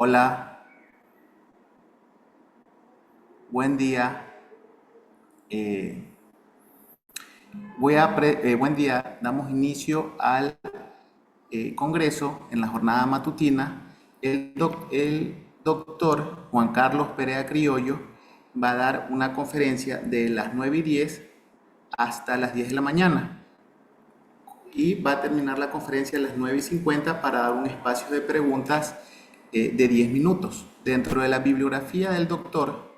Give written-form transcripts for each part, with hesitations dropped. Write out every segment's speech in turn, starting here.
Hola, buen día. Eh, Buen día. Damos inicio al Congreso en la jornada matutina. El doctor Juan Carlos Perea Criollo va a dar una conferencia de las 9:10 hasta las 10 de la mañana y va a terminar la conferencia a las 9:50 para dar un espacio de preguntas de 10 minutos. Dentro de la bibliografía del doctor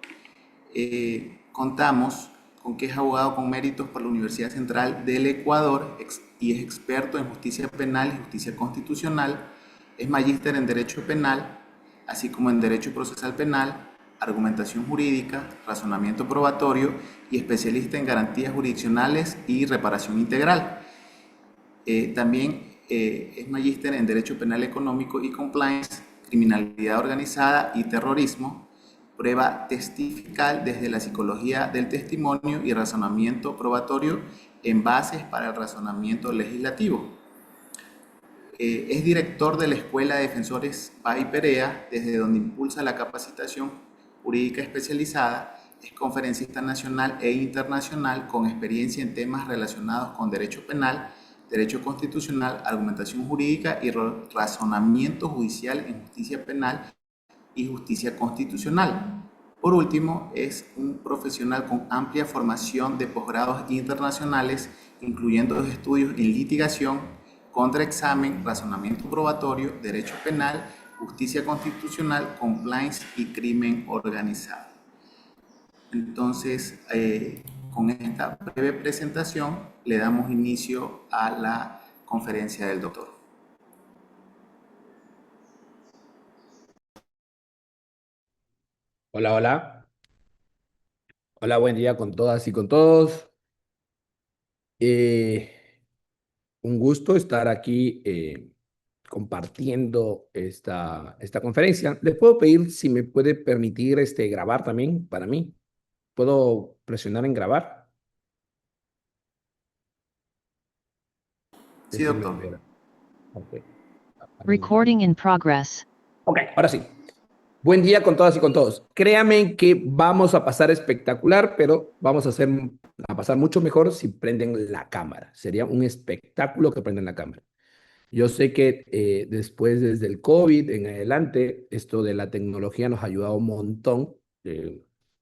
contamos con que es abogado con méritos por la Universidad Central del Ecuador y es experto en justicia penal y justicia constitucional. Es magíster en Derecho Penal, así como en Derecho Procesal Penal, argumentación jurídica, razonamiento probatorio y especialista en garantías jurisdiccionales y reparación integral. También es magíster en Derecho Penal Económico y Compliance, Criminalidad Organizada y Terrorismo, prueba testifical desde la psicología del testimonio y razonamiento probatorio en bases para el razonamiento legislativo. Es director de la Escuela de Defensores Paz y Perea, desde donde impulsa la capacitación jurídica especializada. Es conferencista nacional e internacional con experiencia en temas relacionados con derecho penal, derecho constitucional, argumentación jurídica y razonamiento judicial en justicia penal y justicia constitucional. Por último, es un profesional con amplia formación de posgrados internacionales, incluyendo estudios en litigación, contraexamen, razonamiento probatorio, derecho penal, justicia constitucional, compliance y crimen organizado. Entonces, con esta breve presentación, le damos inicio a la conferencia del doctor. Hola, hola. Hola, buen día con todas y con todos. Eh, un gusto estar aquí compartiendo esta conferencia. ¿Le puedo pedir si me puede permitir grabar también para mí? ¿Puedo presionar en grabar? Sí, Déjeme doctor. ver. Ok. Recording in progress. Ok, ahora sí. Buen día con todas y con todos. Créame que vamos a pasar espectacular, pero vamos a pasar mucho mejor si prenden la cámara. Sería un espectáculo que prenden la cámara. Yo sé que después, desde el COVID en adelante, esto de la tecnología nos ha ayudado un montón.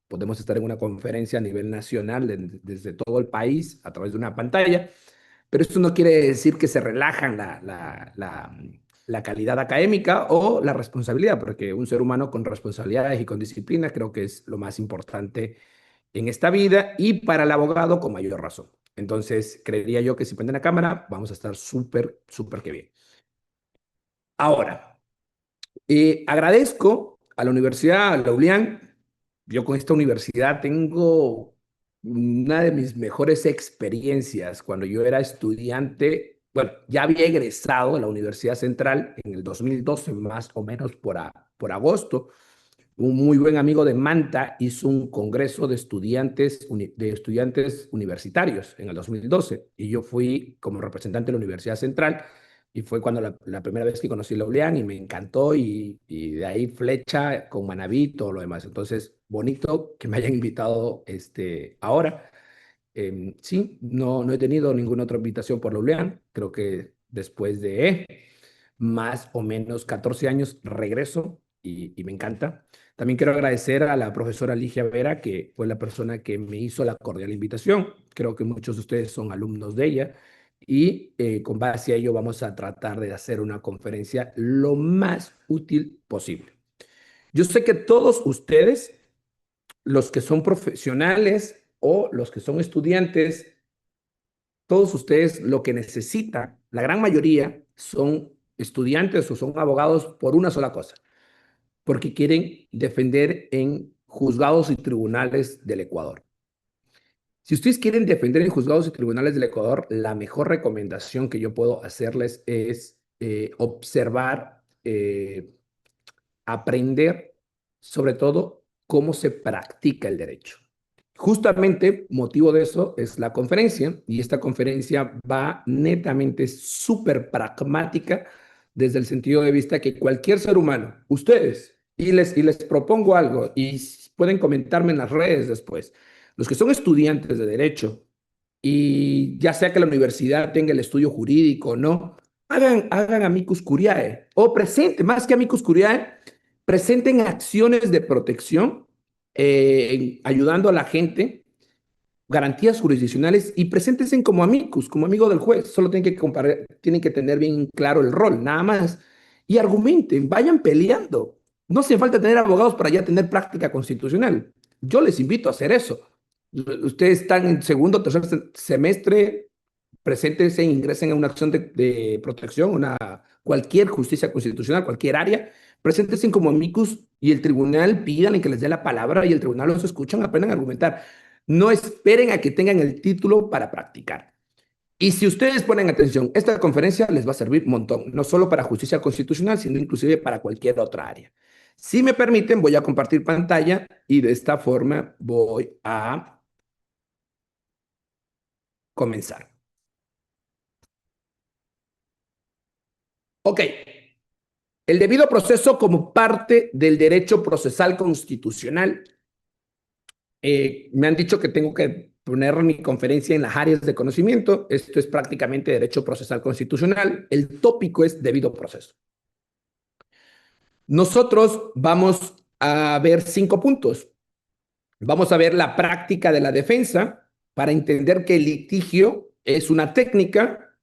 Podemos estar en una conferencia a nivel nacional desde todo el país a través de una pantalla, pero esto no quiere decir que se relajan la calidad académica o la responsabilidad, porque un ser humano con responsabilidades y con disciplina creo que es lo más importante en esta vida y para el abogado con mayor razón. Entonces, creería yo que si prenden la cámara, vamos a estar súper, súper que bien. Ahora, agradezco a la Universidad Laulian. Yo con esta universidad tengo una de mis mejores experiencias cuando yo era estudiante. Bueno, ya había egresado de la Universidad Central en el 2012, más o menos por agosto. Un muy buen amigo de Manta hizo un congreso de estudiantes universitarios en el 2012 y yo fui como representante de la Universidad Central y fue cuando la primera vez que conocí la ULEAN y me encantó y de ahí flecha con Manabí y todo lo demás. Entonces, bonito que me hayan invitado ahora. Sí, no he tenido ninguna otra invitación por la ULEAN. Creo que después de más o menos 14 años regreso y me encanta. También quiero agradecer a la profesora Ligia Vera, que fue la persona que me hizo la cordial invitación. Creo que muchos de ustedes son alumnos de ella y con base a ello vamos a tratar de hacer una conferencia lo más útil posible. Yo sé que todos ustedes, los que son profesionales o los que son estudiantes, todos ustedes lo que necesitan, la gran mayoría son estudiantes o son abogados por una sola cosa, porque quieren defender en juzgados y tribunales del Ecuador. Si ustedes quieren defender en juzgados y tribunales del Ecuador, la mejor recomendación que yo puedo hacerles es observar, aprender, sobre todo, cómo se practica el derecho. Justamente motivo de eso es la conferencia y esta conferencia va netamente súper pragmática desde el sentido de vista que cualquier ser humano, ustedes, y les propongo algo, y pueden comentarme en las redes después, los que son estudiantes de derecho, y ya sea que la universidad tenga el estudio jurídico o no, hagan amicus curiae, o presenten, más que amicus curiae, presenten acciones de protección, ayudando a la gente, garantías jurisdiccionales, y preséntense como amicus, como amigo del juez. Solo tienen que tener bien claro el rol, nada más. Y argumenten, vayan peleando. No hace falta tener abogados para ya tener práctica constitucional. Yo les invito a hacer eso. Ustedes están en segundo o tercer semestre, preséntense, ingresen a una acción de protección, cualquier justicia constitucional, cualquier área, preséntense como amicus y el tribunal pidan que les dé la palabra y el tribunal los escuchan, aprendan a argumentar. No esperen a que tengan el título para practicar. Y si ustedes ponen atención, esta conferencia les va a servir un montón, no solo para justicia constitucional, sino inclusive para cualquier otra área. Si me permiten, voy a compartir pantalla y de esta forma voy a comenzar. Ok, el debido proceso como parte del derecho procesal constitucional. Me han dicho que tengo que poner mi conferencia en las áreas de conocimiento. Esto es prácticamente derecho procesal constitucional. El tópico es debido proceso. Nosotros vamos a ver 5 puntos. Vamos a ver la práctica de la defensa para entender que el litigio es una técnica,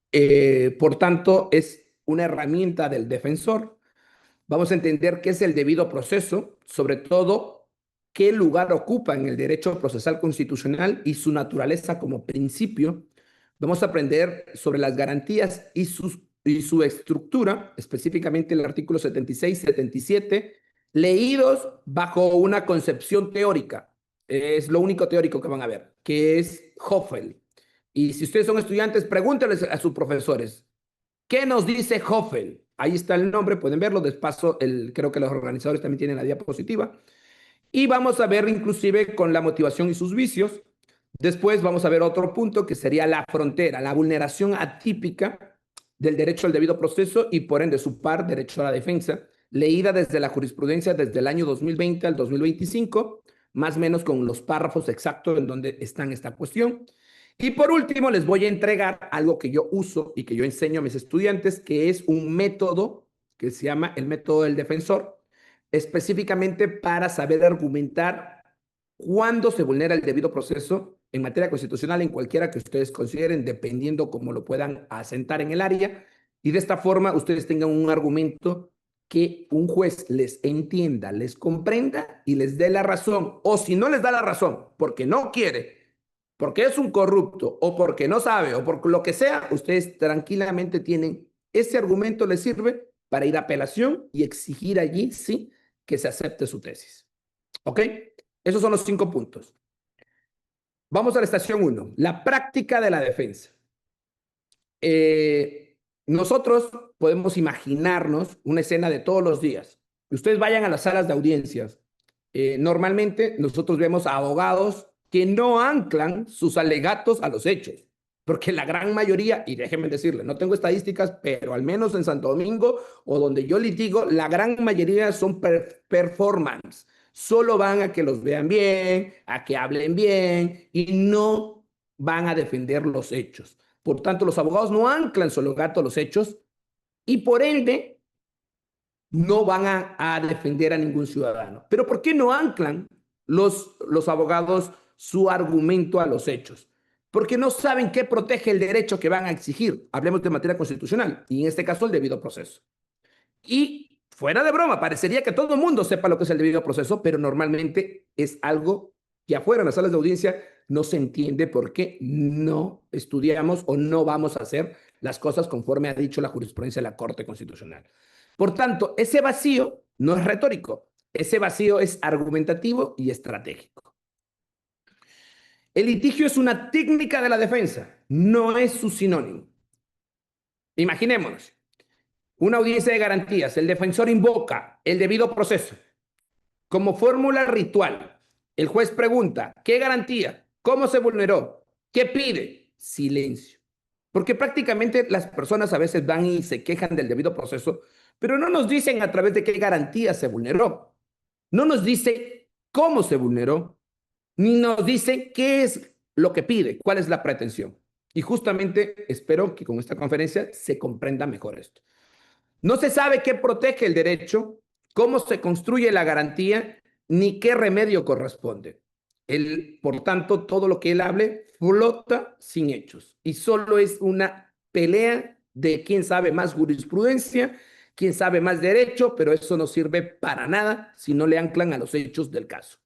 por tanto, es una herramienta del defensor. Vamos a entender qué es el debido proceso, sobre todo qué lugar ocupa en el derecho procesal constitucional y su naturaleza como principio. Vamos a aprender sobre las garantías y su estructura, específicamente el artículo 76, 77, leídos bajo una concepción teórica. Es lo único teórico que van a ver, que es Hoffel. Y si ustedes son estudiantes, pregúntenles a sus profesores, ¿qué nos dice Hoffel? Ahí está el nombre, pueden verlo. Despacio, creo que los organizadores también tienen la diapositiva. Y vamos a ver inclusive con la motivación y sus vicios. Después vamos a ver otro punto que sería la frontera, la vulneración atípica del derecho al debido proceso y por ende su par, derecho a la defensa, leída desde la jurisprudencia desde el año 2020 al 2025, más o menos con los párrafos exactos en donde está esta cuestión. Y por último, les voy a entregar algo que yo uso y que yo enseño a mis estudiantes, que es un método que se llama el método del defensor, específicamente para saber argumentar cuándo se vulnera el debido proceso en materia constitucional, en cualquiera que ustedes consideren, dependiendo cómo lo puedan asentar en el área. Y de esta forma, ustedes tengan un argumento que un juez les entienda, les comprenda y les dé la razón. O si no les da la razón, porque no quiere, porque es un corrupto o porque no sabe o por lo que sea, ustedes tranquilamente tienen ese argumento, les sirve para ir a apelación y exigir allí, sí, que se acepte su tesis. ¿Ok? Esos son los 5 puntos. Vamos a la estación 1, la práctica de la defensa. Nosotros podemos imaginarnos una escena de todos los días. Ustedes vayan a las salas de audiencias. Normalmente nosotros vemos a abogados que no anclan sus alegatos a los hechos, porque la gran mayoría, y déjenme decirle, no tengo estadísticas, pero al menos en Santo Domingo o donde yo litigo, la gran mayoría son performance. Solo van a que los vean bien, a que hablen bien y no van a defender los hechos. Por tanto, los abogados no anclan su alegato a los hechos y por ende no van a defender a ningún ciudadano. ¿Pero por qué no anclan los abogados su argumento a los hechos? Porque no saben qué protege el derecho que van a exigir. Hablemos de materia constitucional y en este caso el debido proceso. Y fuera de broma, parecería que todo el mundo sepa lo que es el debido proceso, pero normalmente es algo que afuera en las salas de audiencia no se entiende porque no estudiamos o no vamos a hacer las cosas conforme ha dicho la jurisprudencia de la Corte Constitucional. Por tanto, ese vacío no es retórico, ese vacío es argumentativo y estratégico. El litigio es una técnica de la defensa, no es su sinónimo. Imaginémonos, una audiencia de garantías, el defensor invoca el debido proceso. Como fórmula ritual, el juez pregunta, ¿qué garantía? ¿Cómo se vulneró? ¿Qué pide? Silencio. Porque prácticamente las personas a veces van y se quejan del debido proceso, pero no nos dicen a través de qué garantía se vulneró. No nos dice cómo se vulneró, ni nos dice qué es lo que pide, cuál es la pretensión. Y justamente espero que con esta conferencia se comprenda mejor esto. No se sabe qué protege el derecho, cómo se construye la garantía, ni qué remedio corresponde. Por tanto, todo lo que él hable flota sin hechos y solo es una pelea de quién sabe más jurisprudencia, quién sabe más derecho, pero eso no sirve para nada si no le anclan a los hechos del caso.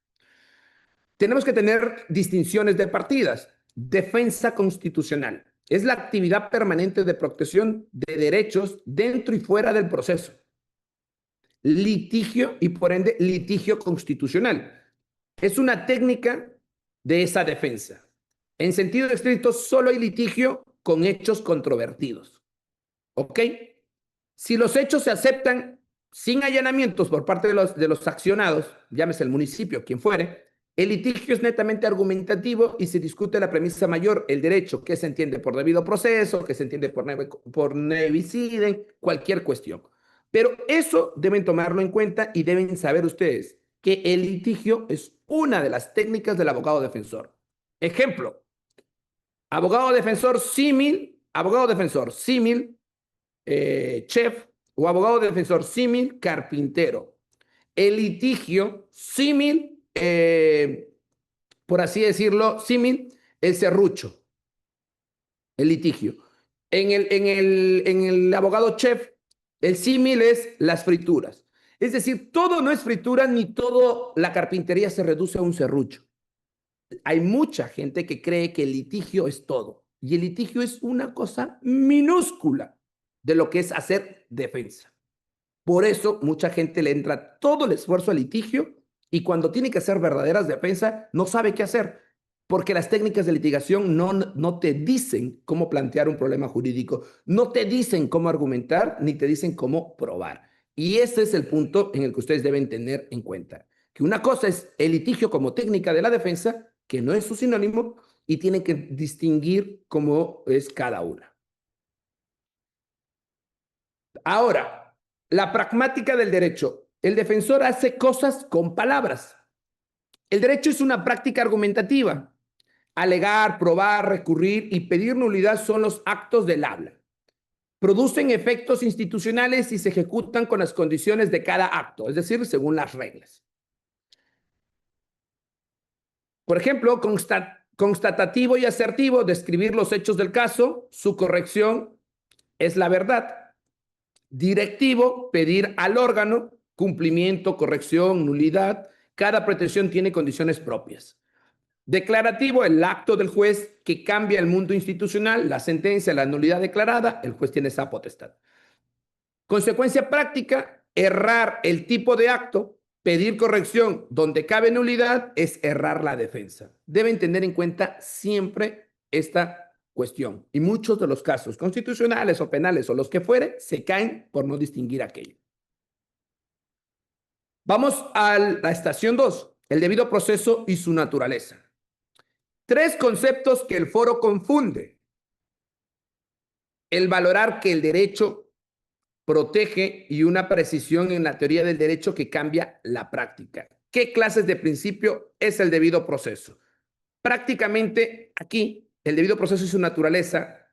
Tenemos que tener distinciones de partidas. Defensa constitucional es la actividad permanente de protección de derechos dentro y fuera del proceso. Litigio y por ende litigio constitucional. Es una técnica de esa defensa. En sentido estricto, solo hay litigio con hechos controvertidos. ¿Ok? Si los hechos se aceptan sin allanamientos por parte de los accionados, llámese el municipio, quien fuere, el litigio es netamente argumentativo y se discute la premisa mayor, el derecho, que se entiende por debido proceso, que se entiende por nebicide, cualquier cuestión. Pero eso deben tomarlo en cuenta y deben saber ustedes que el litigio es una de las técnicas del abogado defensor. Ejemplo, abogado defensor símil, chef o abogado defensor símil carpintero. El litigio símil, por así decirlo, símil, el serrucho, el litigio. En el abogado chef, el símil es las frituras. Es decir, todo no es fritura ni todo la carpintería se reduce a un serrucho. Hay mucha gente que cree que el litigio es todo y el litigio es una cosa minúscula de lo que es hacer defensa. Por eso mucha gente le entra todo el esfuerzo al litigio y cuando tiene que hacer verdaderas defensas no sabe qué hacer porque las técnicas de litigación no te dicen cómo plantear un problema jurídico, no te dicen cómo argumentar ni te dicen cómo probar. Y ese es el punto en el que ustedes deben tener en cuenta. Que una cosa es el litigio como técnica de la defensa, que no es su sinónimo, y tienen que distinguir cómo es cada una. Ahora, la pragmática del derecho. El defensor hace cosas con palabras. El derecho es una práctica argumentativa. Alegar, probar, recurrir y pedir nulidad son los actos del habla. Producen efectos institucionales y se ejecutan con las condiciones de cada acto, es decir, según las reglas. Por ejemplo, constatativo y asertivo, describir los hechos del caso, su corrección es la verdad. Directivo, pedir al órgano, cumplimiento, corrección, nulidad. Cada pretensión tiene condiciones propias. Declarativo, el acto del juez que cambia el mundo institucional, la sentencia, la nulidad declarada, el juez tiene esa potestad. Consecuencia práctica, errar el tipo de acto, pedir corrección donde cabe nulidad, es errar la defensa. Deben tener en cuenta siempre esta cuestión. Y muchos de los casos constitucionales o penales o los que fuere, se caen por no distinguir aquello. Vamos a la estación 2, el debido proceso y su naturaleza. Tres conceptos que el foro confunde. El valorar que el derecho protege y una precisión en la teoría del derecho que cambia la práctica. ¿Qué clases de principio es el debido proceso? Prácticamente aquí, el debido proceso y su naturaleza,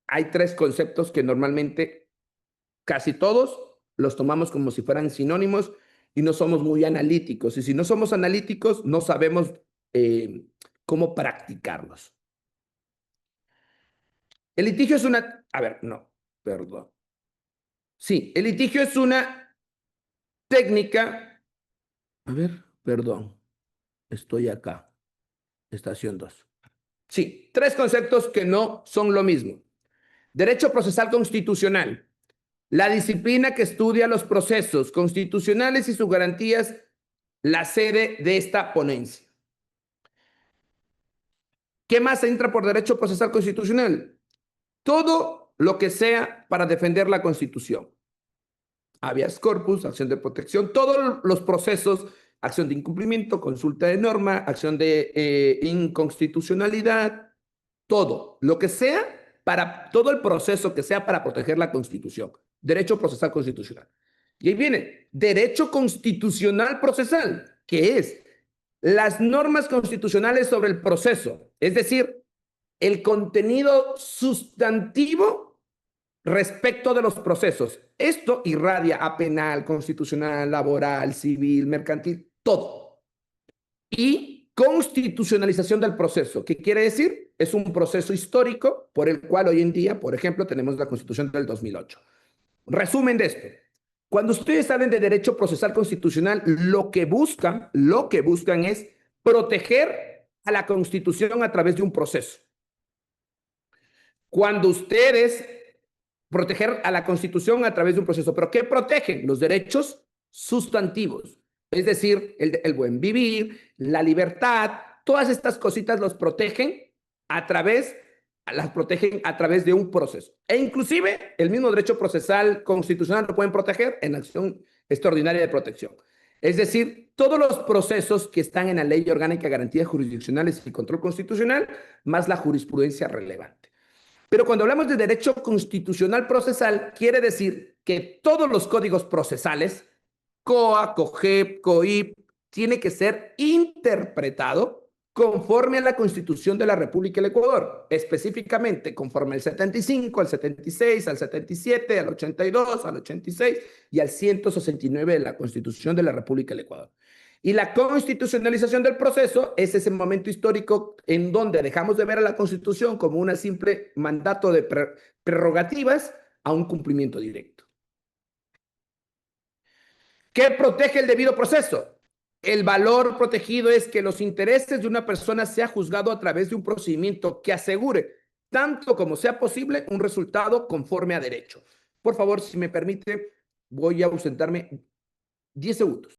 hay tres conceptos que normalmente casi todos los tomamos como si fueran sinónimos y no somos muy analíticos. Y si no somos analíticos, no sabemos cómo practicarlos. El litigio es una... A ver, no, perdón. Sí, el litigio es una técnica... A ver, perdón. Estoy acá. Estación 2. Sí, tres conceptos que no son lo mismo. Derecho procesal constitucional. La disciplina que estudia los procesos constitucionales y sus garantías, la sede de esta ponencia. ¿Qué más entra por derecho procesal constitucional? Todo lo que sea para defender la Constitución. Habeas corpus, acción de protección, todos los procesos, acción de incumplimiento, consulta de norma, acción de inconstitucionalidad, todo lo que sea para todo el proceso que sea para proteger la Constitución. Derecho procesal constitucional. Y ahí viene, derecho constitucional procesal, que es las normas constitucionales sobre el proceso, es decir, el contenido sustantivo respecto de los procesos. Esto irradia a penal, constitucional, laboral, civil, mercantil, todo. Y constitucionalización del proceso. ¿Qué quiere decir? Es un proceso histórico por el cual hoy en día, por ejemplo, tenemos la Constitución del 2008. Resumen de esto. Cuando ustedes hablan de derecho procesal constitucional, lo que buscan es proteger a la Constitución a través de un proceso. Cuando ustedes proteger a la Constitución a través de un proceso, ¿pero qué protegen? Los derechos sustantivos, es decir, el buen vivir, la libertad, todas estas cositas los protegen las protegen a través de un proceso. E inclusive el mismo derecho procesal constitucional lo pueden proteger en acción extraordinaria de protección. Es decir, todos los procesos que están en la Ley Orgánica de Garantías Jurisdiccionales y Control Constitucional, más la jurisprudencia relevante. Pero cuando hablamos de derecho constitucional procesal, quiere decir que todos los códigos procesales, COA, COGEP, COIP, tiene que ser interpretado conforme a la Constitución de la República del Ecuador, específicamente conforme al 75, al 76, al 77, al 82, al 86 y al 169 de la Constitución de la República del Ecuador. Y la constitucionalización del proceso es ese momento histórico en donde dejamos de ver a la Constitución como un simple mandato de prerrogativas a un cumplimiento directo. ¿Qué protege el debido proceso? El valor protegido es que los intereses de una persona sea juzgado a través de un procedimiento que asegure, tanto como sea posible, un resultado conforme a derecho. Por favor, si me permite, voy a ausentarme 10 segundos.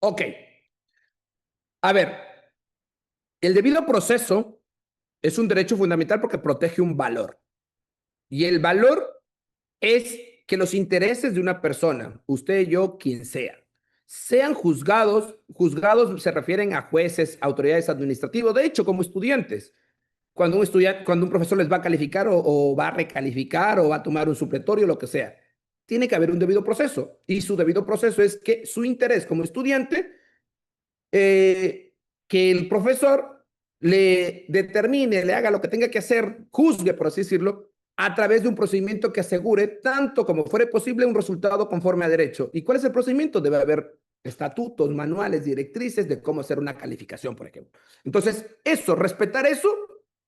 Ok. A ver, el debido proceso es un derecho fundamental porque protege un valor. Y el valor es que los intereses de una persona, usted, yo, quien sea, sean juzgados. Juzgados se refieren a jueces, autoridades administrativas, de hecho, como estudiantes. Cuando un profesor les va a calificar o va a recalificar o va a tomar un supletorio, lo que sea, tiene que haber un debido proceso. Y su debido proceso es que su interés como estudiante, que el profesor le determine, le haga lo que tenga que hacer, juzgue, por así decirlo, a través de un procedimiento que asegure, tanto como fuere posible, un resultado conforme a derecho. ¿Y cuál es el procedimiento? Debe haber estatutos, manuales, directrices de cómo hacer una calificación, por ejemplo. Entonces, respetar eso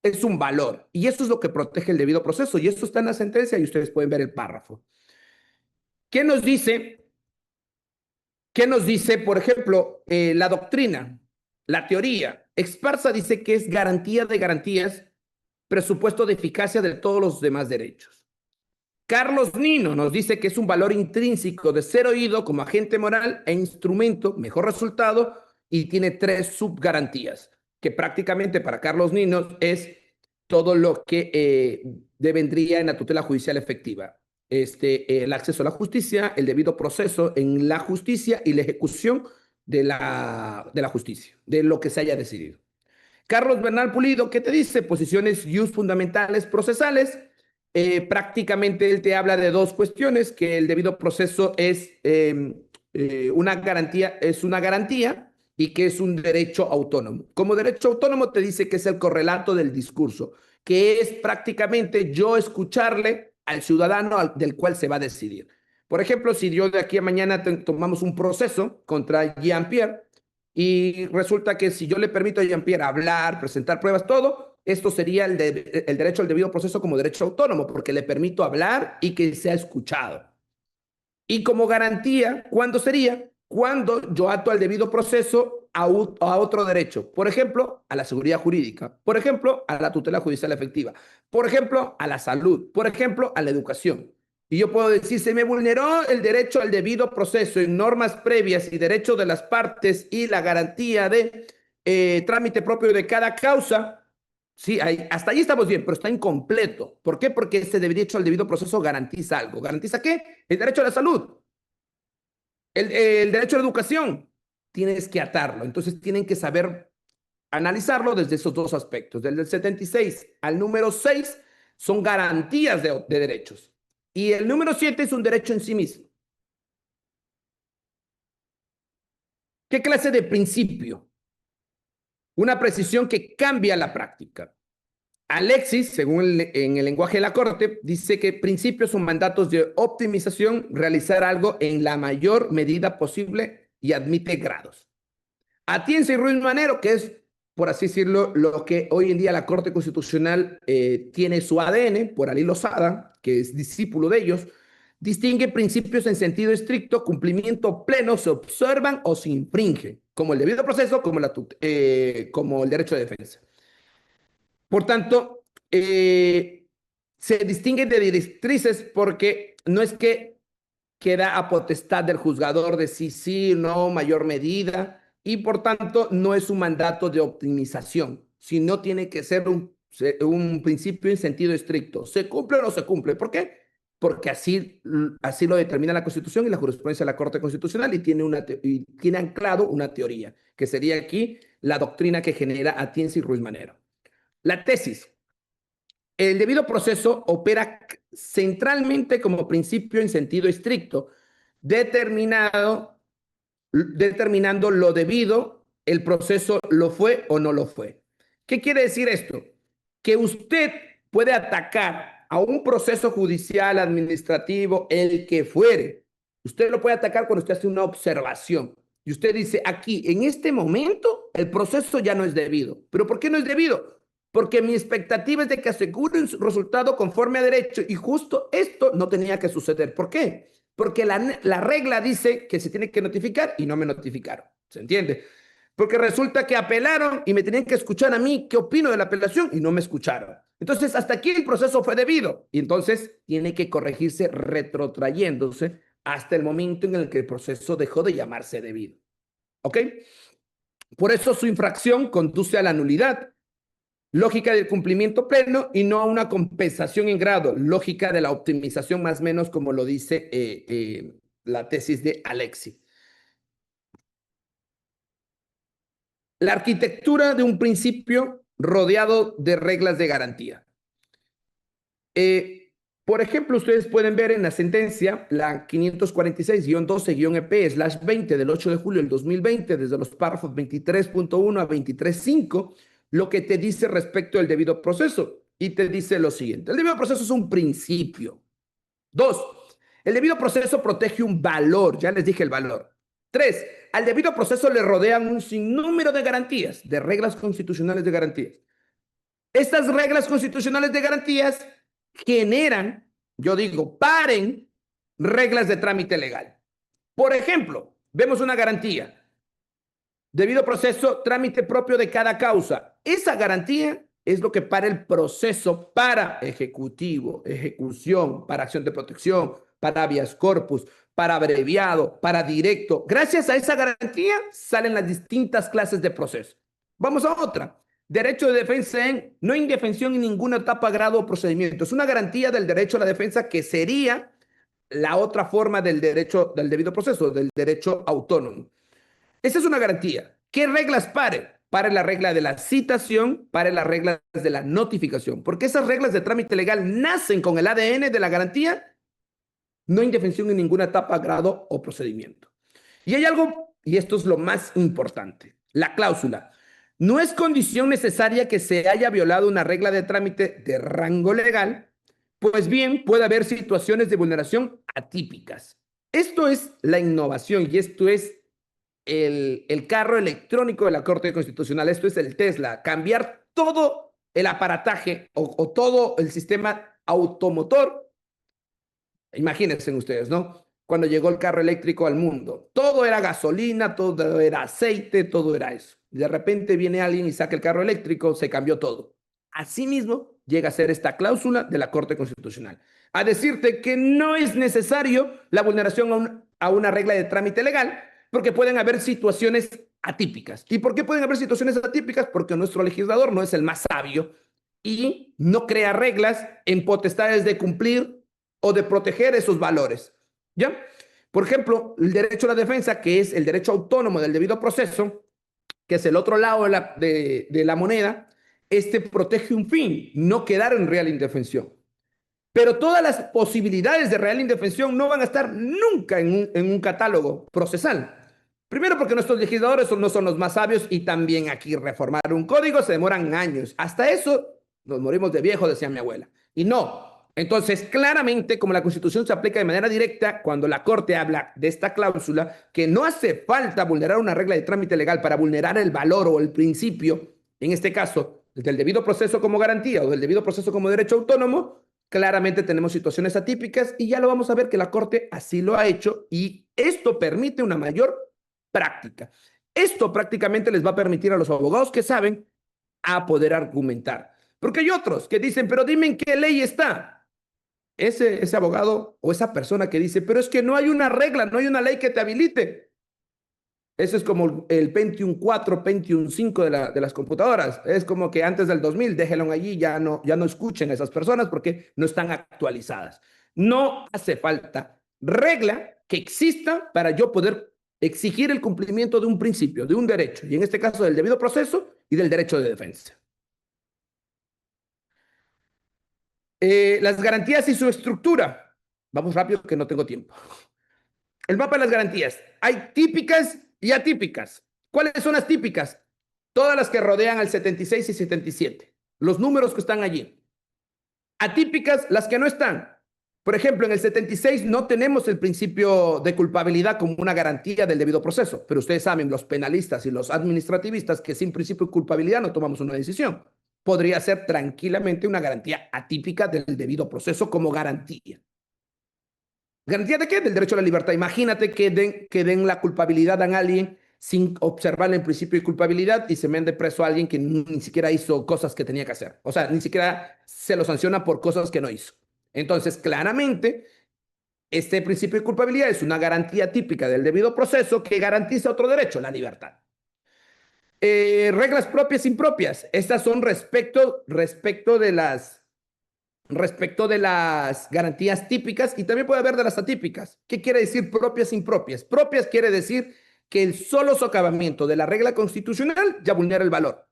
es un valor. Y eso es lo que protege el debido proceso. Y esto está en la sentencia y ustedes pueden ver el párrafo. ¿Qué nos dice? ¿Qué nos dice, por ejemplo, la doctrina, la teoría? Esparza dice que es garantía de garantías, presupuesto de eficacia de todos los demás derechos. Carlos Nino nos dice que es un valor intrínseco de ser oído como agente moral e instrumento, mejor resultado, y tiene 3 subgarantías, que prácticamente para Carlos Nino es todo lo que devendría en la tutela judicial efectiva. El acceso a la justicia, el debido proceso en la justicia y la ejecución de la justicia, de lo que se haya decidido. Carlos Bernal Pulido, ¿qué te dice? Posiciones jus fundamentales procesales. Prácticamente él te habla de 2 cuestiones, que el debido proceso es una garantía y que es un derecho autónomo. Como derecho autónomo te dice que es el correlato del discurso, que es prácticamente yo escucharle al ciudadano del cual se va a decidir. Por ejemplo, si yo de aquí a mañana tomamos un proceso contra Jean-Pierre y resulta que si yo le permito a Jean-Pierre hablar, presentar pruebas, todo, esto sería el derecho al debido proceso como derecho autónomo, porque le permito hablar y que sea escuchado. Y como garantía, ¿cuándo sería? cuando yo ato al debido proceso a otro derecho. Por ejemplo, a la seguridad jurídica. Por ejemplo, a la tutela judicial efectiva. Por ejemplo, a la salud. Por ejemplo, a la educación. Y yo puedo decir, se me vulneró el derecho al debido proceso en normas previas y derecho de las partes y la garantía de trámite propio de cada causa. Sí, hasta ahí estamos bien, pero está incompleto. ¿Por qué? Porque ese derecho al debido proceso garantiza algo. ¿Garantiza qué? El derecho a la salud, el derecho a la educación. Tienes que atarlo. Entonces tienen que saber analizarlo desde esos dos aspectos. Desde el 76 al número 6 son garantías de derechos. Y el número 7 es un derecho en sí mismo. ¿Qué clase de principio? Una precisión que cambia la práctica. Alexis, según en el lenguaje de la Corte, dice que principios son mandatos de optimización, realizar algo en la mayor medida posible y admite grados. Atienza y Ruiz Manero, que es, por así decirlo, lo que hoy en día la Corte Constitucional tiene su ADN, por Ali Lozada, que es discípulo de ellos, distingue principios en sentido estricto, cumplimiento pleno, se observan o se infringen, como el debido proceso, como el derecho de defensa. Por tanto, se distinguen de directrices porque no es que queda a potestad del juzgador de sí, no, mayor medida, y por tanto no es un mandato de optimización, sino tiene que ser un principio en sentido estricto. ¿Se cumple o no se cumple? ¿Por qué? Porque así lo determina la Constitución y la jurisprudencia de la Corte Constitucional y tiene anclado una teoría, que sería aquí la doctrina que genera Atienza y Ruiz Manero. La tesis. El debido proceso opera centralmente como principio en sentido estricto, determinando lo debido, el proceso lo fue o no lo fue. ¿Qué quiere decir esto? Que usted puede atacar a un proceso judicial, administrativo, el que fuere. Usted lo puede atacar cuando usted hace una observación. Y usted dice, aquí, en este momento, el proceso ya no es debido. ¿Pero por qué no es debido? Porque mi expectativa es de que asegure un resultado conforme a derecho y justo esto no tenía que suceder. ¿Por qué? Porque la regla dice que se tiene que notificar y no me notificaron. ¿Se entiende? Porque resulta que apelaron y me tenían que escuchar a mí qué opino de la apelación y no me escucharon. Entonces, hasta aquí el proceso fue debido y entonces tiene que corregirse retrotrayéndose hasta el momento en el que el proceso dejó de llamarse debido. ¿Ok? Por eso su infracción conduce a la nulidad. Lógica del cumplimiento pleno y no a una compensación en grado. Lógica de la optimización más o menos como lo dice la tesis de Alexis. La arquitectura de un principio rodeado de reglas de garantía. Por ejemplo, ustedes pueden ver en la sentencia, la 546-12-EP/20 del 8 de julio del 2020, desde los párrafos 23.1 a 23.5, lo que te dice respecto al debido proceso. Y te dice lo siguiente: el debido proceso es un principio. 2, el debido proceso protege un valor, ya les dije el valor. 3, al debido proceso le rodean un sinnúmero de garantías, de reglas constitucionales de garantías. Estas reglas constitucionales de garantías generan, yo digo, paren reglas de trámite legal. Por ejemplo, vemos una garantía. Debido proceso, trámite propio de cada causa. Esa garantía es lo que para el proceso para ejecutivo, ejecución, para acción de protección, para habeas corpus, para abreviado, para directo. Gracias a esa garantía salen las distintas clases de proceso. Vamos a otra. Derecho de defensa en no indefensión en ninguna etapa, grado o procedimiento. Es una garantía del derecho a la defensa que sería la otra forma del derecho del debido proceso, del derecho autónomo. Esa es una garantía. ¿Qué reglas pare? Pare la regla de la citación, pare las reglas de la notificación, porque esas reglas de trámite legal nacen con el ADN de la garantía, no indefensión en ninguna etapa, grado o procedimiento. Y hay algo, y esto es lo más importante, la cláusula. No es condición necesaria que se haya violado una regla de trámite de rango legal, pues bien puede haber situaciones de vulneración atípicas. Esto es la innovación y esto es el carro electrónico de la Corte Constitucional. Esto es el Tesla, cambiar todo el aparataje o todo el sistema automotor. Imagínense ustedes, ¿no? cuando llegó el carro eléctrico al mundo. Todo era gasolina, todo era aceite, todo era eso. De repente viene alguien y saca el carro eléctrico, se cambió todo. Asimismo, llega a ser esta cláusula de la Corte Constitucional, a decirte que no es necesario la vulneración a una regla de trámite legal, porque pueden haber situaciones atípicas. ¿Y por qué pueden haber situaciones atípicas? Porque nuestro legislador no es el más sabio y no crea reglas en potestades de cumplir o de proteger esos valores. ¿Ya? Por ejemplo, el derecho a la defensa, que es el derecho autónomo del debido proceso, que es el otro lado de la moneda, este protege un fin, no quedar en real indefensión. Pero todas las posibilidades de real indefensión no van a estar nunca en un catálogo procesal. Primero porque nuestros legisladores no son los más sabios y también aquí reformar un código se demoran años. Hasta eso nos morimos de viejo, decía mi abuela. Y no. Entonces, claramente, como la Constitución se aplica de manera directa, cuando la Corte habla de esta cláusula, que no hace falta vulnerar una regla de trámite legal para vulnerar el valor o el principio, en este caso, del debido proceso como garantía o del debido proceso como derecho autónomo, claramente tenemos situaciones atípicas y ya lo vamos a ver que la Corte así lo ha hecho y esto permite una mayor práctica. Esto prácticamente les va a permitir a los abogados que saben a poder argumentar. Porque hay otros que dicen, pero dime en qué ley está. Ese abogado o esa persona que dice, pero es que no hay una regla, no hay una ley que te habilite. Eso es como el Pentium 4, Pentium 5 de las computadoras. Es como que antes del 2000, déjenlo allí, ya no escuchen a esas personas porque no están actualizadas. No hace falta regla que exista para yo poder exigir el cumplimiento de un principio, de un derecho, y en este caso del debido proceso y del derecho de defensa. Las garantías y su estructura. Vamos rápido que no tengo tiempo. El mapa de las garantías. Hay típicas y atípicas. ¿Cuáles son las típicas? Todas las que rodean al 76 y 77. Los números que están allí. Atípicas, las que no están. Por ejemplo, en el 76 no tenemos el principio de culpabilidad como una garantía del debido proceso, pero ustedes saben, los penalistas y los administrativistas, que sin principio de culpabilidad no tomamos una decisión. Podría ser tranquilamente una garantía atípica del debido proceso como garantía. ¿Garantía de qué? Del derecho a la libertad. Imagínate que den la culpabilidad a alguien sin observar el principio de culpabilidad y se mande preso a alguien que ni siquiera hizo cosas que tenía que hacer. O sea, ni siquiera se lo sanciona por cosas que no hizo. Entonces, claramente, este principio de culpabilidad es una garantía típica del debido proceso que garantiza otro derecho, la libertad. Reglas propias e impropias. Estas son respecto de las garantías típicas y también puede haber de las atípicas. ¿Qué quiere decir propias e impropias? Propias quiere decir que el solo socavamiento de la regla constitucional ya vulnera el valor.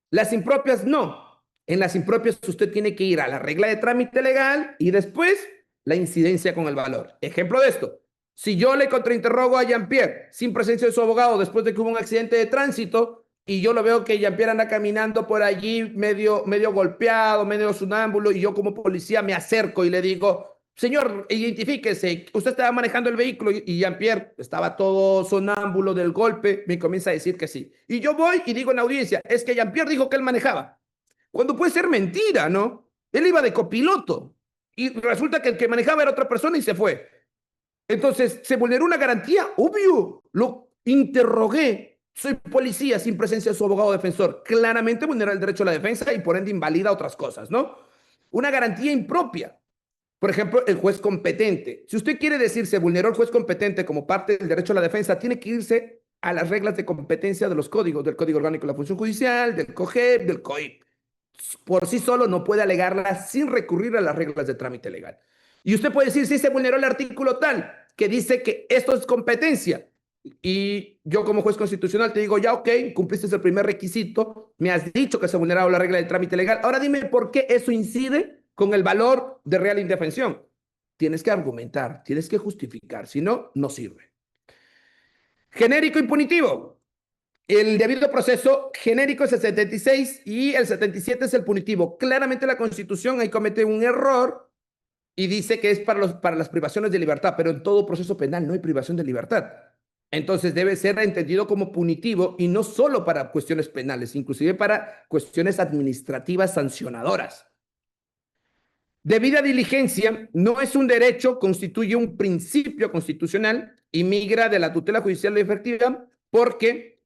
Las impropias no. En las impropias usted tiene que ir a la regla de trámite legal y después la incidencia con el valor. Ejemplo de esto. Si yo le contrainterrogo a Jean-Pierre sin presencia de su abogado después de que hubo un accidente de tránsito y yo lo veo que Jean-Pierre anda caminando por allí medio golpeado, medio sonámbulo y yo como policía me acerco y le digo, señor, identifíquese, usted estaba manejando el vehículo y Jean-Pierre estaba todo sonámbulo del golpe, me comienza a decir que sí. Y yo voy y digo en la audiencia, es que Jean-Pierre dijo que él manejaba. Cuando puede ser mentira, ¿no? Él iba de copiloto y resulta que el que manejaba era otra persona y se fue. Entonces, ¿se vulneró una garantía? Obvio, lo interrogué. Soy policía sin presencia de su abogado defensor. Claramente vulnera el derecho a la defensa y por ende invalida otras cosas, ¿no? Una garantía impropia. Por ejemplo, el juez competente. Si usted quiere decir se vulneró el juez competente como parte del derecho a la defensa, tiene que irse a las reglas de competencia de los códigos, del Código Orgánico de la Función Judicial, del COGEP, del COIP. Por sí solo no puede alegarla sin recurrir a las reglas de trámite legal. Y usted puede decir, sí, se vulneró el artículo tal, que dice que esto es competencia. Y yo como juez constitucional te digo, ya ok, cumpliste el primer requisito, me has dicho que se ha vulnerado la regla del trámite legal, ahora dime por qué eso incide con el valor de real indefensión. Tienes que argumentar, tienes que justificar, si no, no sirve. Genérico impunitivo. El debido proceso genérico es el 76 y el 77 es el punitivo. Claramente la Constitución ahí comete un error y dice que es para las privaciones de libertad, pero en todo proceso penal no hay privación de libertad. Entonces debe ser entendido como punitivo y no solo para cuestiones penales, inclusive para cuestiones administrativas sancionadoras. Debida diligencia no es un derecho, constituye un principio constitucional y migra de la tutela judicial efectiva porque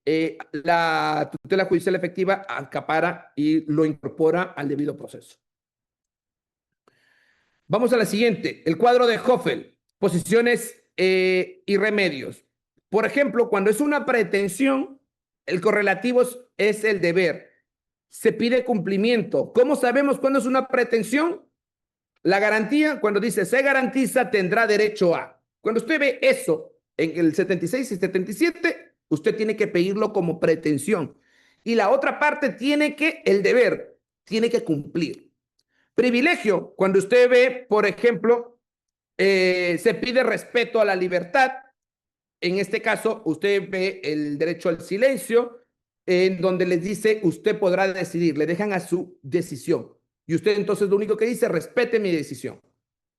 la tutela judicial efectiva acapara y lo incorpora al debido proceso. Vamos a la siguiente, el cuadro de Hoffel, posiciones y remedios. Por ejemplo, cuando es una pretensión, el correlativo es el deber. Se pide cumplimiento. ¿Cómo sabemos cuándo es una pretensión? La garantía, cuando dice se garantiza, tendrá derecho a. Cuando usted ve eso en el 76 y 77, usted tiene que pedirlo como pretensión. Y la otra parte tiene que, el deber, tiene que cumplir. Privilegio, cuando usted ve, por ejemplo, se pide respeto a la libertad. En este caso, usted ve el derecho al silencio, en donde les dice, usted podrá decidir, le dejan a su decisión. Y usted entonces lo único que dice, respete mi decisión.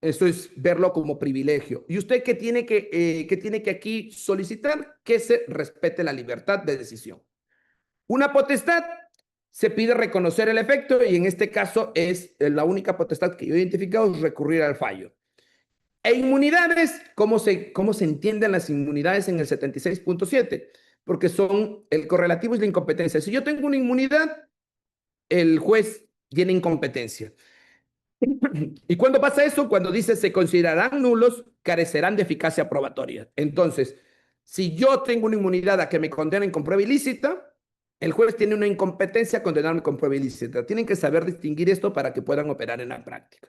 Eso es verlo como privilegio. ¿Y usted qué tiene que aquí solicitar? Que se respete la libertad de decisión. Una potestad, se pide reconocer el efecto y en este caso es la única potestad que yo he identificado es recurrir al fallo. E inmunidades, ¿cómo se entienden las inmunidades en el 76.7? Porque son, el correlativo es la incompetencia. Si yo tengo una inmunidad, el juez tiene incompetencia. ¿Y cuándo pasa eso? Cuando dice se considerarán nulos, carecerán de eficacia probatoria. Entonces, si yo tengo una inmunidad a que me condenen con prueba ilícita, el juez tiene una incompetencia a condenarme con prueba ilícita. Tienen que saber distinguir esto para que puedan operar en la práctica.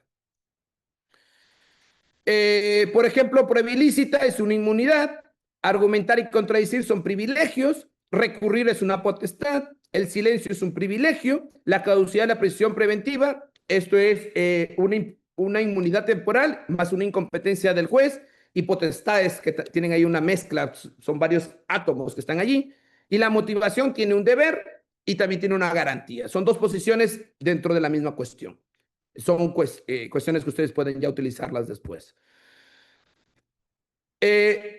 Por ejemplo, prueba ilícita es una inmunidad, argumentar y contradecir son privilegios, recurrir es una potestad, el silencio es un privilegio, la caducidad de la prisión preventiva, esto es una inmunidad temporal más una incompetencia del juez y potestades que tienen ahí una mezcla, son varios átomos que están allí, y la motivación tiene un deber y también tiene una garantía. Son dos posiciones dentro de la misma cuestión. Son cuestiones que ustedes pueden ya utilizarlas después.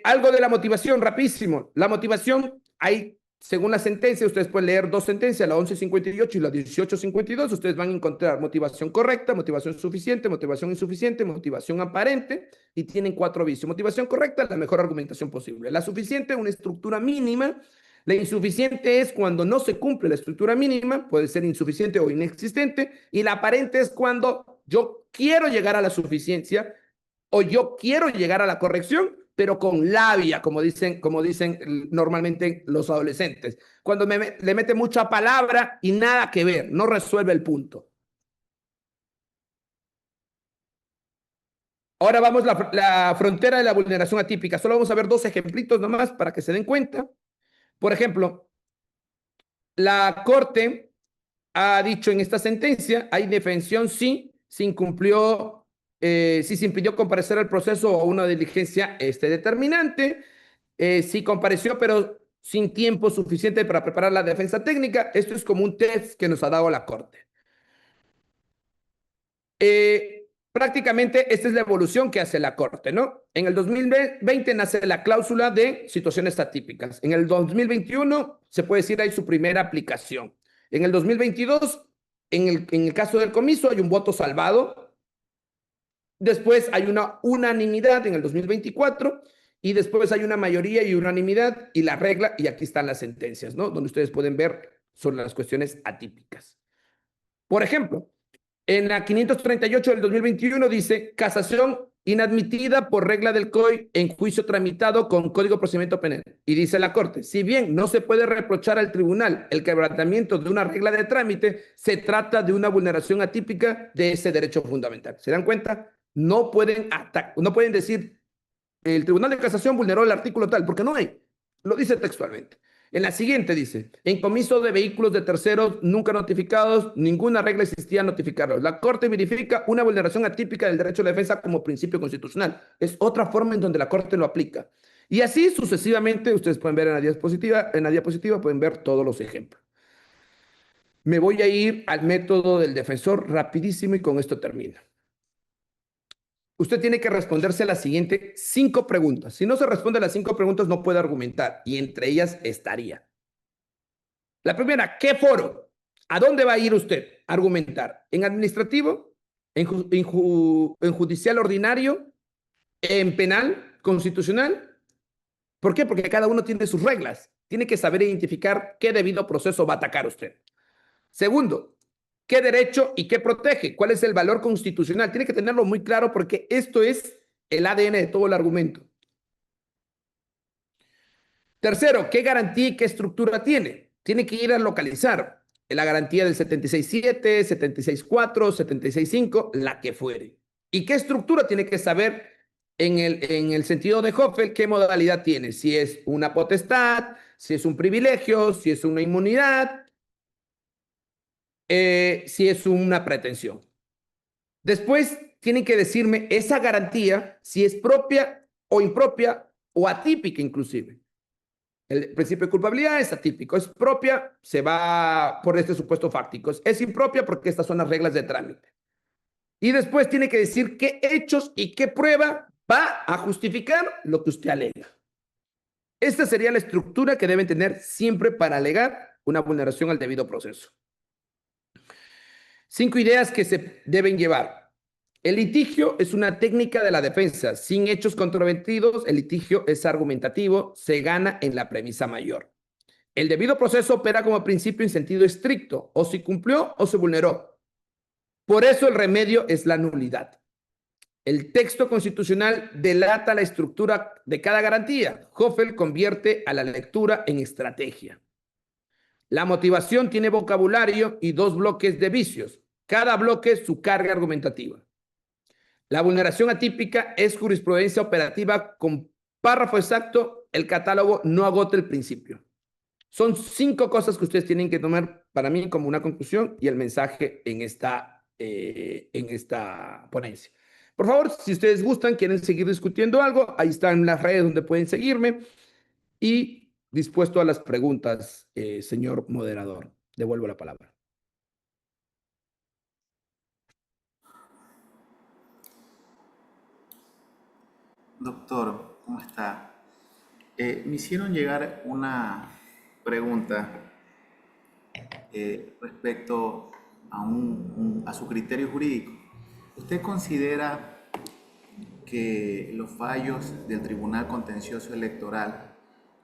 Algo de la motivación, rapidísimo. La motivación, hay, según la sentencia, ustedes pueden leer dos sentencias, la 1158 y la 1852. Ustedes van a encontrar motivación correcta, motivación suficiente, motivación insuficiente, motivación aparente y tienen 4 vicios. Motivación correcta, la mejor argumentación posible. La suficiente, una estructura mínima. La insuficiente es cuando no se cumple la estructura mínima, puede ser insuficiente o inexistente, y la aparente es cuando yo quiero llegar a la suficiencia o yo quiero llegar a la corrección, pero con labia, como dicen normalmente los adolescentes. Cuando le mete mucha palabra y nada que ver, no resuelve el punto. Ahora vamos a la frontera de la vulneración atípica. Solo vamos a ver 2 ejemplitos nomás para que se den cuenta. Por ejemplo, la Corte ha dicho en esta sentencia, hay indefensión si se incumplió, si se impidió comparecer al proceso o una diligencia determinante, si compareció pero sin tiempo suficiente para preparar la defensa técnica. Esto es como un test que nos ha dado la Corte. Prácticamente esta es la evolución que hace la Corte, ¿no? En el 2020 nace la cláusula de situaciones atípicas. En el 2021 se puede decir hay su primera aplicación. En el 2022, en el caso del comiso, hay un voto salvado. Después hay una unanimidad en el 2024 y después hay una mayoría y unanimidad y la regla, y aquí están las sentencias, ¿no? Donde ustedes pueden ver sobre las cuestiones atípicas. Por ejemplo, en la 538 del 2021 dice casación inadmitida por regla del COI en juicio tramitado con Código de Procedimiento Penal. Y dice la Corte, si bien no se puede reprochar al tribunal el quebrantamiento de una regla de trámite, se trata de una vulneración atípica de ese derecho fundamental. ¿Se dan cuenta? No pueden decir el Tribunal de Casación vulneró el artículo tal, porque no hay. Lo dice textualmente. En la siguiente dice, en comiso de vehículos de terceros nunca notificados, ninguna regla existía a notificarlos. La Corte verifica una vulneración atípica del derecho a la defensa como principio constitucional. Es otra forma en donde la Corte lo aplica. Y así sucesivamente, ustedes pueden ver en la diapositiva pueden ver todos los ejemplos. Me voy a ir al método del defensor rapidísimo y con esto termino. Usted tiene que responderse a las siguientes 5 preguntas. Si no se responde a las 5 preguntas, no puede argumentar, y entre ellas estaría. La primera, ¿qué foro? ¿A dónde va a ir usted a argumentar? ¿En administrativo? en judicial ordinario, en penal, constitucional. ¿Por qué? Porque cada uno tiene sus reglas. Tiene que saber identificar qué debido proceso va a atacar usted. Segundo, ¿qué derecho y qué protege? ¿Cuál es el valor constitucional? Tiene que tenerlo muy claro porque esto es el ADN de todo el argumento. Tercero, ¿qué garantía y qué estructura tiene? Tiene que ir a localizar la garantía del 76.7, 76.4, 76.5, la que fuere. ¿Y qué estructura tiene que saber en el sentido de Hoffel? ¿Qué modalidad tiene? Si es una potestad, si es un privilegio, si es una inmunidad, si es una pretensión. Después tienen que decirme esa garantía, si es propia o impropia o atípica inclusive. El principio de culpabilidad es atípico, es propia, se va por este supuesto fáctico, es impropia porque estas son las reglas de trámite. Y después tiene que decir qué hechos y qué prueba va a justificar lo que usted alega. Esta sería la estructura que deben tener siempre para alegar una vulneración al debido proceso. 5 ideas que se deben llevar. El litigio es una técnica de la defensa. Sin hechos controvertidos, el litigio es argumentativo, se gana en la premisa mayor. El debido proceso opera como principio en sentido estricto, o se cumplió o se vulneró. Por eso el remedio es la nulidad. El texto constitucional delata la estructura de cada garantía. Hoffel convierte a la lectura en estrategia. La motivación tiene vocabulario y 2 bloques de vicios. Cada bloque su carga argumentativa. La vulneración atípica es jurisprudencia operativa con párrafo exacto. El catálogo no agota el principio. Son 5 cosas que ustedes tienen que tomar para mí como una conclusión y el mensaje en esta ponencia. Por favor, si ustedes gustan, quieren seguir discutiendo algo, ahí están las redes donde pueden seguirme y dispuesto a las preguntas, señor moderador. Devuelvo la palabra. Doctor, ¿cómo está? Me hicieron llegar una pregunta respecto a su criterio jurídico. ¿Usted considera que los fallos del Tribunal Contencioso Electoral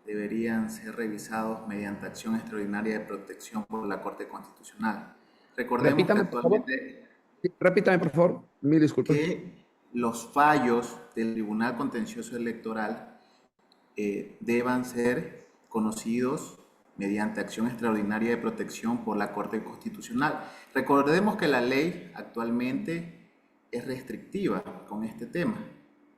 deberían ser revisados mediante acción extraordinaria de protección por la Corte Constitucional? Recordemos Repítame, que actualmente... por favor. Repítame, por favor. Mil disculpas. Que los fallos del Tribunal Contencioso Electoral deban ser conocidos mediante acción extraordinaria de protección por la Corte Constitucional. Recordemos que la ley actualmente es restrictiva con este tema,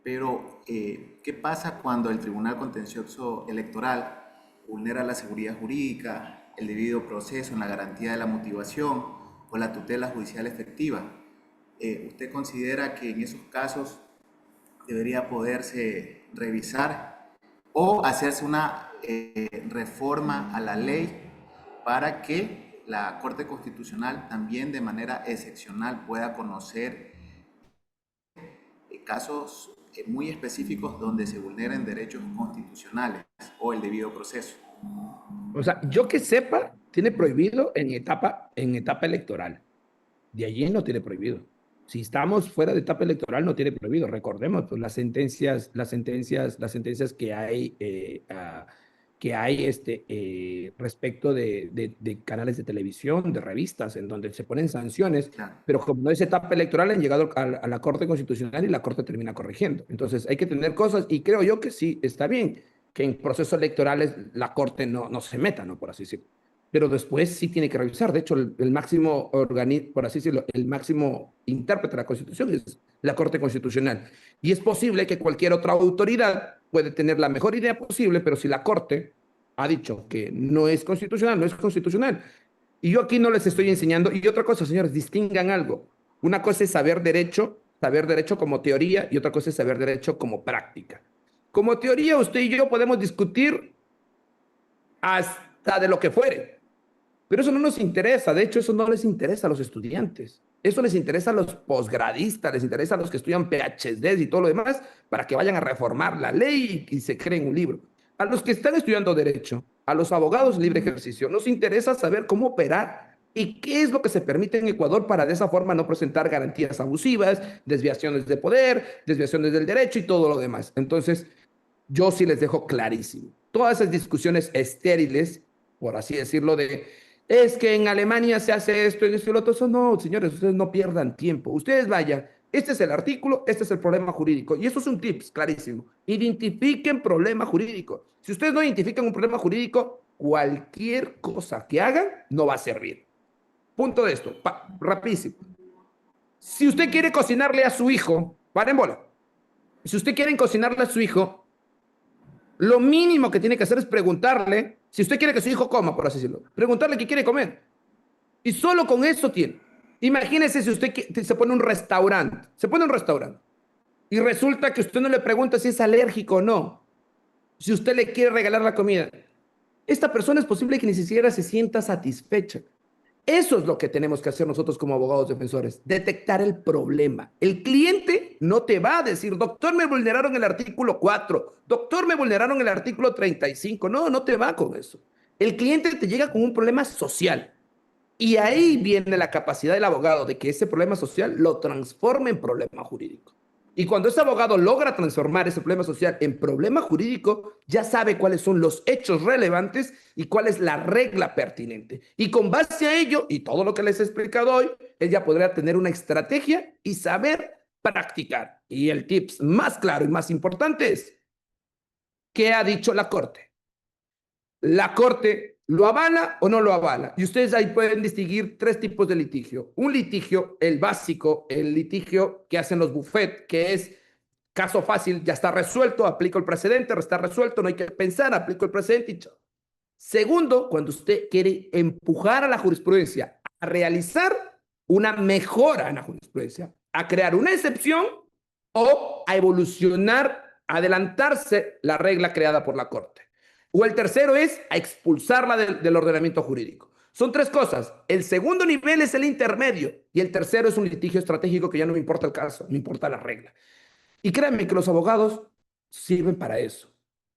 pero ¿qué pasa cuando el Tribunal Contencioso Electoral vulnera la seguridad jurídica, el debido proceso en la garantía de la motivación o la tutela judicial efectiva? ¿Usted considera que en esos casos debería poderse revisar o hacerse una reforma a la ley para que la Corte Constitucional también de manera excepcional pueda conocer casos muy específicos donde se vulneren derechos constitucionales o el debido proceso? O sea, yo que sepa, tiene prohibido en etapa electoral. De allí no tiene prohibido. Si estamos fuera de etapa electoral, no tiene prohibido. Recordemos pues, las sentencias que hay respecto de canales de televisión, de revistas, en donde se ponen sanciones, Claro. pero como no es etapa electoral, han llegado a la Corte Constitucional y la Corte termina corrigiendo. Entonces hay que tener cosas, y creo yo que sí está bien que en procesos electorales la Corte no se meta, ¿no? Por así decirlo. Pero después sí tiene que revisar. De hecho, el máximo organismo, por así decirlo, el máximo intérprete de la Constitución es la Corte Constitucional. Y es posible que cualquier otra autoridad puede tener la mejor idea posible, pero si la Corte ha dicho que no es constitucional, no es constitucional. Y yo aquí no les estoy enseñando. Y otra cosa, señores, distingan algo. Una cosa es saber derecho como teoría, y otra cosa es saber derecho como práctica. Como teoría, usted y yo podemos discutir hasta de lo que fuere. Pero eso no nos interesa, de hecho eso no les interesa a los estudiantes, eso les interesa a los posgradistas, les interesa a los que estudian PhDs y todo lo demás para que vayan a reformar la ley y se creen un libro. A los que están estudiando derecho, a los abogados libre ejercicio, nos interesa saber cómo operar ¿Y qué es lo que se permite en Ecuador para de esa forma no presentar garantías abusivas, desviaciones de poder, desviaciones del derecho y todo lo demás? Entonces, yo sí les dejo clarísimo. Todas esas discusiones estériles, por así decirlo, de es que en Alemania se hace esto y esto y lo otro, eso no, señores, ustedes no pierdan tiempo. Ustedes vayan, este es el artículo, este es el problema jurídico. Y eso es un tips clarísimo. Identifiquen problema jurídico. Si ustedes no identifican un problema jurídico, cualquier cosa que hagan no va a servir. Punto de esto, rapidísimo. Si usted quiere cocinarle a su hijo, paren bola. Si usted quiere cocinarle a su hijo, lo mínimo que tiene que hacer es preguntarle, si usted quiere que su hijo coma, por así decirlo, preguntarle qué quiere comer. Y solo con eso tiene. Imagínese si usted se pone un restaurante, y resulta que usted no le pregunta si es alérgico o no, si usted le quiere regalar la comida. Esta persona es posible que ni siquiera se sienta satisfecha. Eso es lo que tenemos que hacer nosotros como abogados defensores, detectar el problema. El cliente no te va a decir, doctor, me vulneraron el artículo 4, doctor, me vulneraron el artículo 35. No, no te va con eso. El cliente te llega con un problema social. Y ahí viene la capacidad del abogado de que ese problema social lo transforme en problema jurídico. Y cuando ese abogado logra transformar ese problema social en problema jurídico, ya sabe cuáles son los hechos relevantes y cuál es la regla pertinente. Y con base a ello, y todo lo que les he explicado hoy, él ya podrá tener una estrategia y saber practicar. Y el tips más claro y más importante es, ¿qué ha dicho la Corte? La Corte lo avala o no lo avala. Y ustedes ahí pueden distinguir tres tipos de litigio. Un litigio, el básico, el litigio que hacen los bufetes, que es caso fácil, ya está resuelto, aplico el precedente, está resuelto, no hay que pensar, aplico el precedente y chao. Segundo, cuando usted quiere empujar a la jurisprudencia a realizar una mejora en la jurisprudencia, a crear una excepción o a evolucionar, adelantarse la regla creada por la Corte. O el tercero es a expulsarla del ordenamiento jurídico. Son tres cosas. El segundo nivel es el intermedio y el tercero es un litigio estratégico que ya no me importa el caso, me importa la regla. Y créanme que los abogados sirven para eso.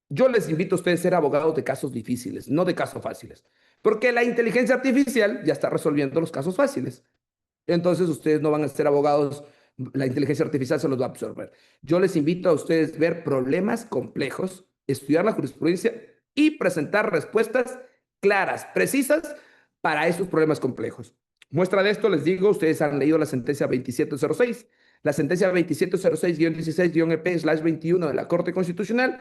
Yo les invito a ustedes a ser abogados de casos difíciles, no de casos fáciles, porque la inteligencia artificial ya está resolviendo los casos fáciles. Entonces ustedes no van a ser abogados, la inteligencia artificial se los va a absorber. Yo les invito a ustedes a ver problemas complejos, estudiar la jurisprudencia y presentar respuestas claras, precisas para esos problemas complejos. Muestra de esto, les digo, ustedes han leído la sentencia 2706, la sentencia 2706-16-EP/21 de la Corte Constitucional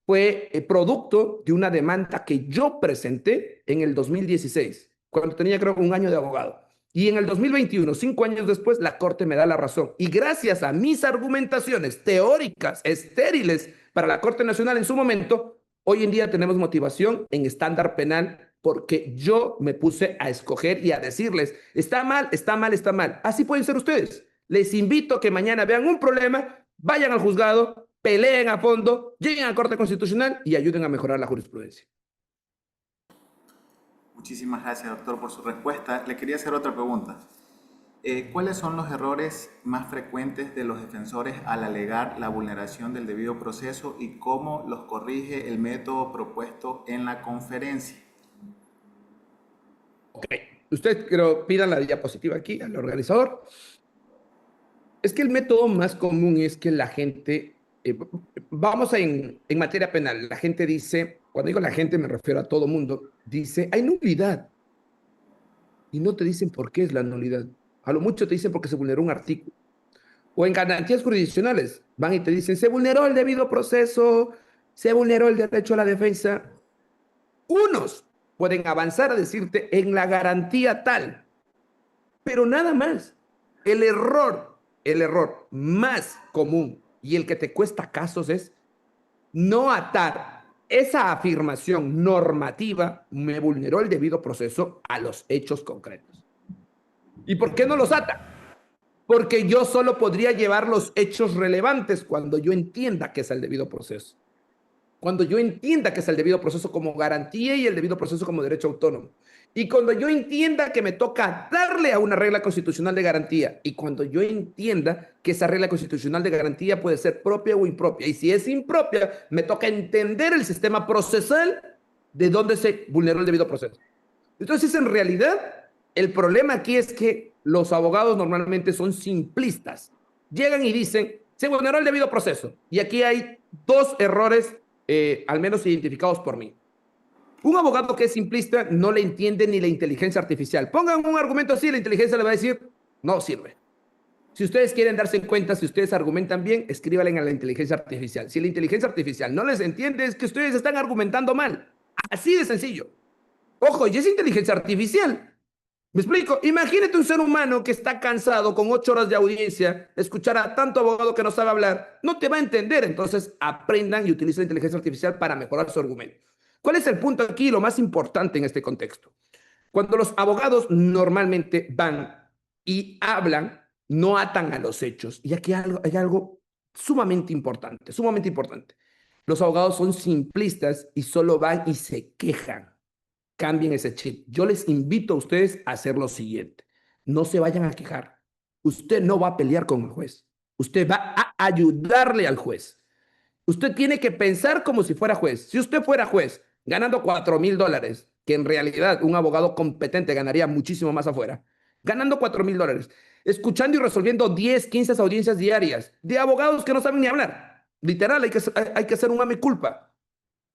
fue producto de una demanda que yo presenté en el 2016, cuando tenía creo un año de abogado. Y en el 2021, 5 años después, la Corte me da la razón. Y gracias a mis argumentaciones teóricas, estériles para la Corte Nacional en su momento, hoy en día tenemos motivación en estándar penal porque yo me puse a escoger y a decirles, está mal, está mal, está mal. Así pueden ser ustedes. Les invito a que mañana vean un problema, vayan al juzgado, peleen a fondo, lleguen a la Corte Constitucional y ayuden a mejorar la jurisprudencia. Muchísimas gracias, doctor, por su respuesta. Le quería hacer otra pregunta. ¿Cuáles son los errores más frecuentes de los defensores al alegar la vulneración del debido proceso y cómo los corrige el método propuesto en la conferencia? Ok, ustedes pidan la diapositiva aquí al organizador. Es que el método más común es que la gente, vamos en materia penal, la gente dice, cuando digo la gente me refiero a todo mundo, dice, hay nulidad. Y no te dicen por qué es la nulidad. A lo mucho te dicen porque se vulneró un artículo. O en garantías jurisdiccionales, van y te dicen, se vulneró el debido proceso, se vulneró el derecho a la defensa. Unos pueden avanzar a decirte en la garantía tal, pero nada más. El error más común y el que te cuesta casos es no atar esa afirmación normativa, me vulneró el debido proceso, a los hechos concretos. ¿Y por qué no los ata? Porque yo solo podría llevar los hechos relevantes cuando yo entienda qué es el debido proceso. Cuando yo entienda que es el debido proceso como garantía y el debido proceso como derecho autónomo. Y cuando yo entienda que me toca darle a una regla constitucional de garantía. Y cuando yo entienda que esa regla constitucional de garantía puede ser propia o impropia. Y si es impropia, me toca entender el sistema procesal de dónde se vulneró el debido proceso. Entonces, en realidad, El problema aquí es que los abogados normalmente son simplistas. Llegan y dicen, se vulneró el debido proceso. Y aquí hay dos errores, al menos identificados por mí. Un abogado que es simplista no le entiende ni la inteligencia artificial. Pongan un argumento así, la inteligencia le va a decir, no sirve. Si ustedes quieren darse cuenta, si ustedes argumentan bien, escríbanle a la inteligencia artificial. Si la inteligencia artificial no les entiende, es que ustedes están argumentando mal. Así de sencillo. Ojo, y es inteligencia artificial. ¿Me explico? Imagínate un ser humano que está cansado con 8 horas de audiencia, escuchar a tanto abogado que no sabe hablar, no te va a entender. Entonces, aprendan y utilicen la inteligencia artificial para mejorar su argumento. ¿Cuál es el punto aquí, lo más importante en este contexto? Cuando los abogados normalmente van y hablan, no atan a los hechos. Y aquí hay algo sumamente importante, sumamente importante. Los abogados son simplistas y solo van y se quejan. Cambien ese chip. Yo les invito a ustedes a hacer lo siguiente. No se vayan a quejar. Usted no va a pelear con el juez. Usted va a ayudarle al juez. Usted tiene que pensar como si fuera juez. Si usted fuera juez ganando $4,000, que en realidad un abogado competente ganaría muchísimo más afuera, ganando $4,000, escuchando y resolviendo 10, 15 audiencias diarias de abogados que no saben ni hablar. Literal, hay que hacer un mea culpa.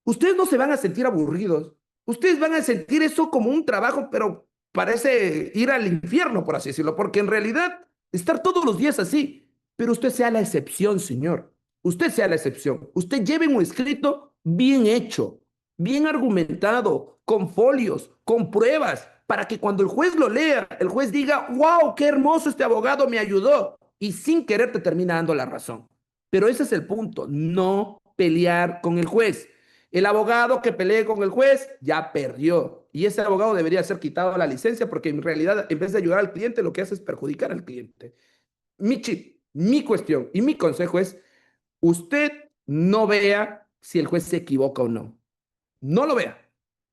Ustedes no se van a sentir aburridos. Ustedes van a sentir eso como un trabajo, pero parece ir al infierno, por así decirlo, porque en realidad estar todos los días así. Pero usted sea la excepción, señor. Usted sea la excepción. Usted lleve un escrito bien hecho, bien argumentado, con folios, con pruebas, para que cuando el juez lo lea, el juez diga, wow, qué hermoso este abogado me ayudó. Y sin querer te termina dando la razón. Pero ese es el punto, no pelear con el juez. El abogado que pelee con el juez ya perdió. Y ese abogado debería ser quitado la licencia porque en realidad, en vez de ayudar al cliente, lo que hace es perjudicar al cliente. Mi chip, mi cuestión y mi consejo es, usted no vea si el juez se equivoca o no. No lo vea.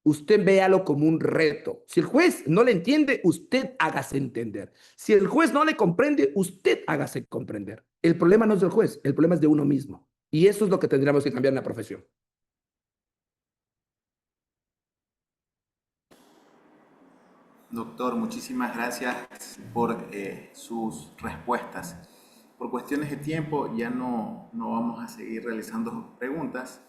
Usted véalo como un reto. Si el juez no le entiende, usted hágase entender. Si el juez no le comprende, usted hágase comprender. El problema no es del juez, el problema es de uno mismo. Y eso es lo que tendríamos que cambiar en la profesión. Doctor, muchísimas gracias por sus respuestas. Por cuestiones de tiempo ya no vamos a seguir realizando preguntas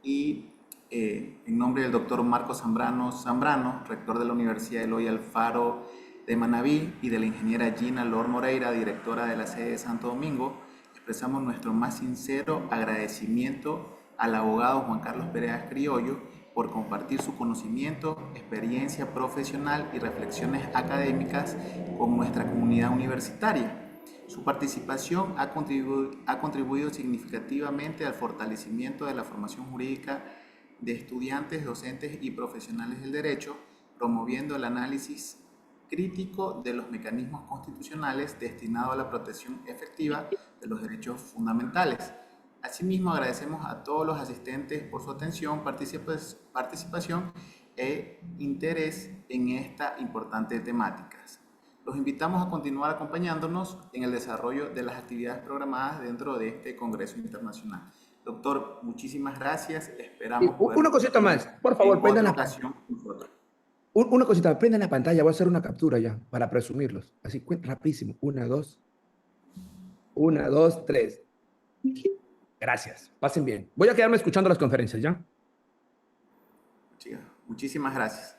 y en nombre del doctor Marco Zambrano, rector de la Universidad Eloy Alfaro de Manabí, y de la ingeniera Gina Lor Moreira, directora de la sede de Santo Domingo, expresamos nuestro más sincero agradecimiento al abogado Juan Carlos Pereas Criollo por compartir su conocimiento, experiencia profesional y reflexiones académicas con nuestra comunidad universitaria. Su participación ha contribuido significativamente al fortalecimiento de la formación jurídica de estudiantes, docentes y profesionales del derecho, promoviendo el análisis crítico de los mecanismos constitucionales destinados a la protección efectiva de los derechos fundamentales. Asimismo, agradecemos a todos los asistentes por su atención, participación e interés en esta importante temática. Los invitamos a continuar acompañándonos en el desarrollo de las actividades programadas dentro de este Congreso Internacional. Doctor, muchísimas gracias. Esperamos una cosita más, por favor, prendan la ocasión. Una cosita, prendan la pantalla, voy a hacer una captura ya para presumirlos. Así, rapidísimo. 1, 2. 1, 2, 3. Gracias, pasen bien. Voy a quedarme escuchando las conferencias, ¿ya? Muchísimas gracias.